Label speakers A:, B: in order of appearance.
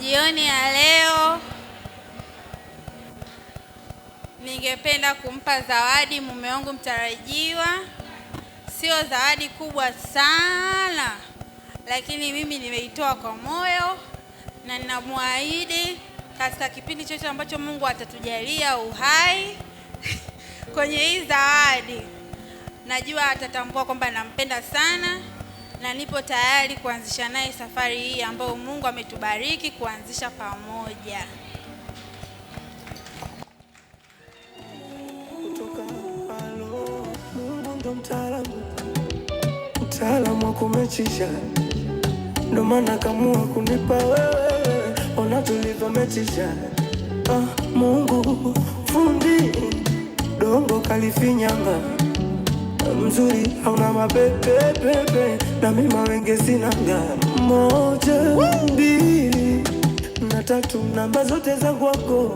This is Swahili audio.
A: Jioni ya leo ningependa kumpa zawadi mume wangu mtarajiwa. Sio zawadi kubwa sana, lakini mimi nimeitoa kwa moyo na ninamwahidi katika kipindi chote ambacho Mungu atatujalia uhai kwenye hii zawadi, najua atatambua kwamba nampenda sana na nipo tayari kuanzisha naye safari hii ambayo Mungu ametubariki kuanzisha pamoja.
B: Mungu ndo mtaalamu wa kumechisha, ndo maana kamua kunipa wewe, ona tulivyomechisha. Mungu fundi dongo kalifinyanga, mzuri hauna mapepe na mimi mawenge sinanga. 1, 2 na 3 namba zote za kwako.